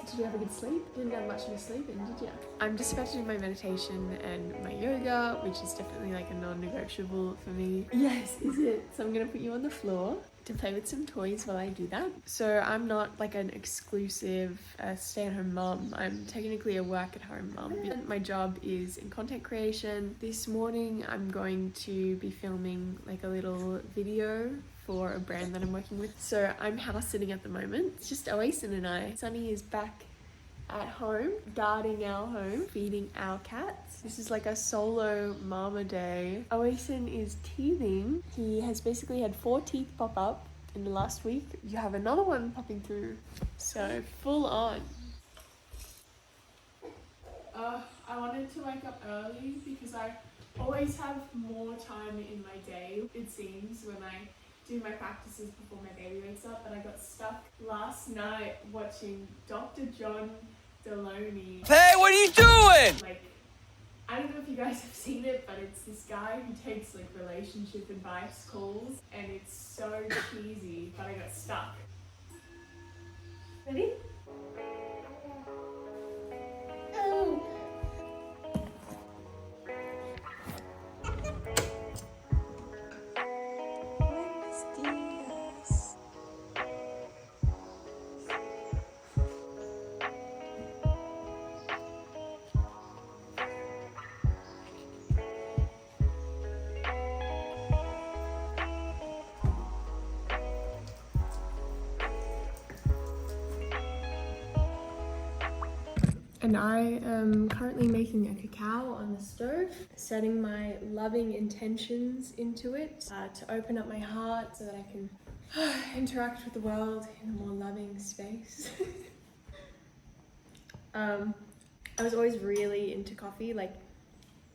Did you have a good sleep? Didn't have much of a sleep in, did you? I'm just about to do my meditation and my yoga, which is definitely like a non-negotiable for me. Yes, is it? So I'm gonna put you on the floor to play with some toys while I do that. So I'm not like an exclusive stay-at-home mom. I'm technically a work-at-home mom. My job is in content creation. This morning I'm going to be filming like a little video for a brand that I'm working with. So I'm house sitting at the moment. It's just Oasin and I. Sunny is back at home, guarding our home, feeding our cats. This is like a solo mama day. Oasin is teething. He has basically had 4 teeth pop up in the last week. You have another one popping through. So full on. I wanted to wake up early because I always have more time in my day, it seems, when I do my practices before my baby wakes up, but I got stuck last night watching Dr. John Deloney. Hey, what are you doing? Like, I don't know if you guys have seen it, but it's this guy who takes like relationship advice calls, and it's so cheesy, but I got stuck. Ready? Oh. And I am currently making a cacao on the stove, setting my loving intentions into it to open up my heart so that I can interact with the world in a more loving space. I was always really into coffee, like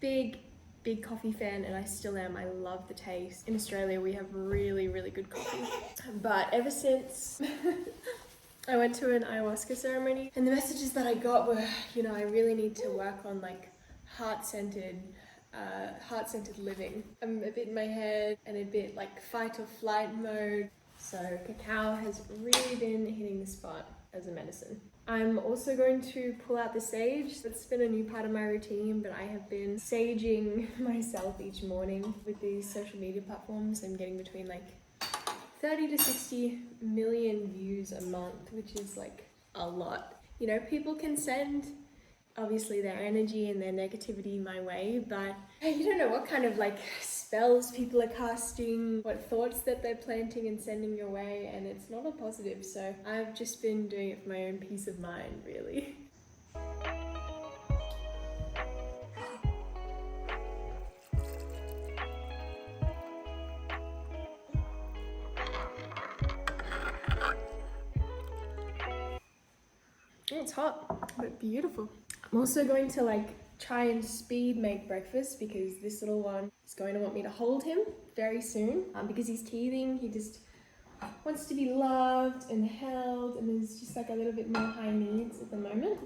big coffee fan, and I still am. I love the taste. In Australia we have really good coffee, but ever since I went to an ayahuasca ceremony, and the messages that I got were, you know, I really need to work on like heart-centered living. I'm a bit in my head and a bit like fight or flight mode. So cacao has really been hitting the spot as a medicine. I'm also going to pull out the sage. It's been a new part of my routine, but I have been saging myself each morning with these social media platforms. I'm getting between like 30 to 60 million views a month, which is like a lot. You know, people can send obviously their energy and their negativity my way, but you don't know what kind of like spells people are casting, what thoughts that they're planting and sending your way, and it's not all positive. So I've just been doing it for my own peace of mind, really. It's hot, but beautiful. I'm also going to like try and speed make breakfast because this little one is going to want me to hold him very soon because he's teething. He just wants to be loved and held, and there's just like a little bit more high needs at the moment.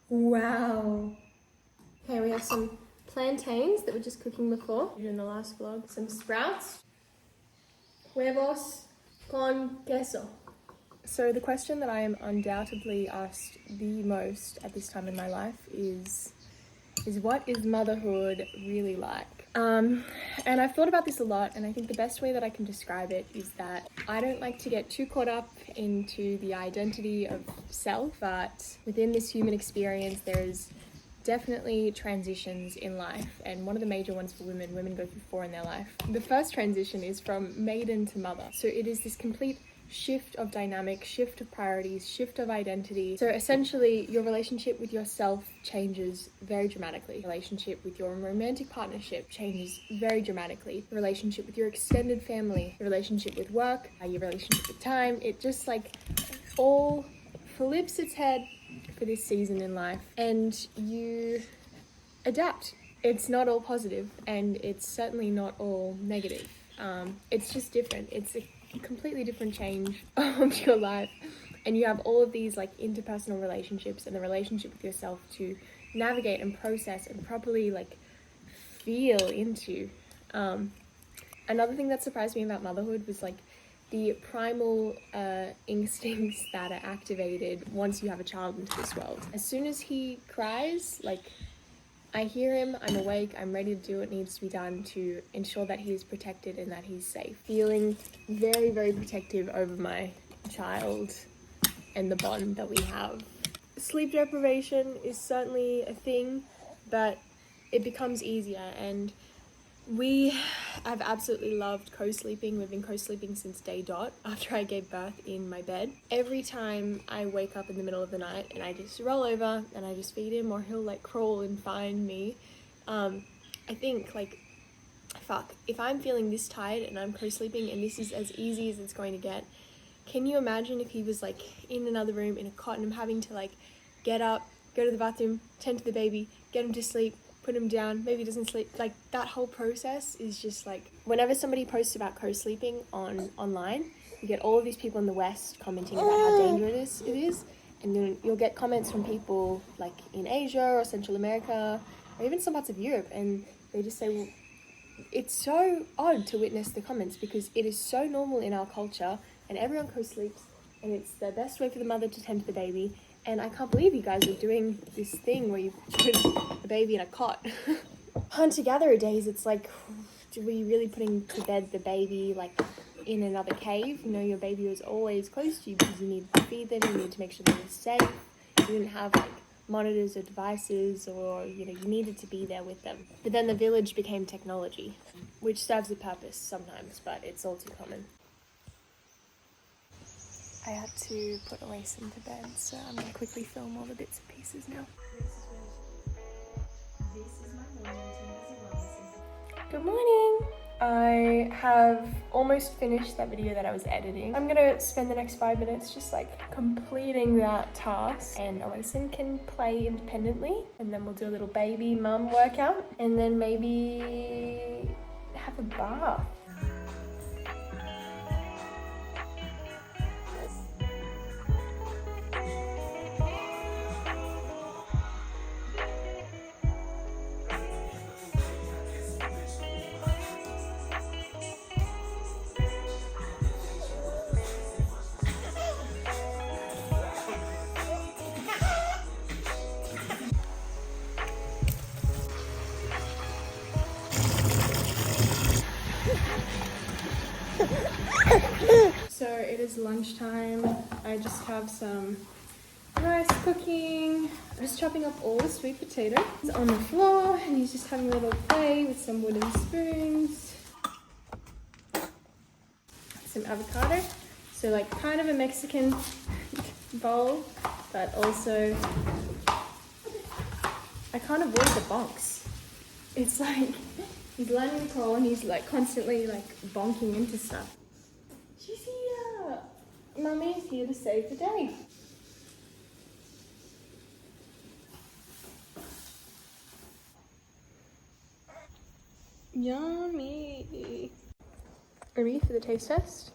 Wow. Okay, we have some plantains that were just cooking before in the last vlog. Some sprouts. Huevos con queso. So the question that I am undoubtedly asked the most at this time in my life is what is motherhood really like? And I've thought about this a lot, and I think the best way that I can describe it is that I don't like to get too caught up into the identity of self, but within this human experience there's definitely transitions in life, and one of the major ones for women go through 4 in their life. The first transition is from maiden to mother. So it is this complete shift of dynamic, shift of priorities, shift of identity. So essentially your relationship with yourself changes very dramatically. Your relationship with your romantic partnership changes very dramatically. The relationship with your extended family, the relationship with work, your relationship with time, it just like all flips its head for this season in life, and you adapt. It's not all positive, and it's certainly not all negative. It's just different. It's a completely different change of your life, and you have all of these like interpersonal relationships and the relationship with yourself to navigate and process and properly like feel into. Another thing that surprised me about motherhood was like the primal instincts that are activated once you have a child into this world. As soon as he cries, like, I hear him, I'm awake, I'm ready to do what needs to be done to ensure that he is protected and that he's safe. Feeling very, very protective over my child and the bond that we have. Sleep deprivation is certainly a thing, but it becomes easier, and I've absolutely loved co-sleeping. We've been co-sleeping since day dot after I gave birth in my bed. Every time I wake up in the middle of the night and I just roll over and I just feed him, or he'll like crawl and find me, I think like, fuck, if I'm feeling this tired and I'm co-sleeping and this is as easy as it's going to get, can you imagine if he was like in another room in a cot and I'm having to like get up, go to the bathroom, tend to the baby, get him to sleep, put him down, maybe he doesn't sleep. Like, that whole process is just like, whenever somebody posts about co-sleeping online, you get all of these people in the West commenting about how dangerous it is, and then you'll get comments from people like in Asia or Central America or even some parts of Europe, and they just say, well, it's so odd to witness the comments because it is so normal in our culture and everyone co-sleeps and it's the best way for the mother to tend to the baby. And I can't believe you guys are doing this thing where you put a baby in a cot. Hunter-gatherer days, it's like, were you really putting to bed the baby like in another cave? You know, your baby was always close to you because you needed to feed them, you needed to make sure they were safe. You didn't have like monitors or devices, or you know, you needed to be there with them. But then the village became technology, which serves a purpose sometimes, but it's all too common. I had to put Oasis to bed, so I'm going to quickly film all the bits and pieces now. Good morning! I have almost finished that video that I was editing. I'm going to spend the next 5 minutes just like completing that task, and Oasis can play independently, and then we'll do a little baby mum workout, and then maybe have a bath. So it is lunchtime. I just have some rice cooking. I'm just chopping up all the sweet potatoes. He's on the floor and he's just having a little play with some wooden spoons. Some avocado. So like kind of a Mexican bowl, but also I can't avoid the bonks. It's like he's learning to crawl and he's like constantly like bonking into stuff. She's here. Mummy's here to save the day. Yummy. Ready for the taste test?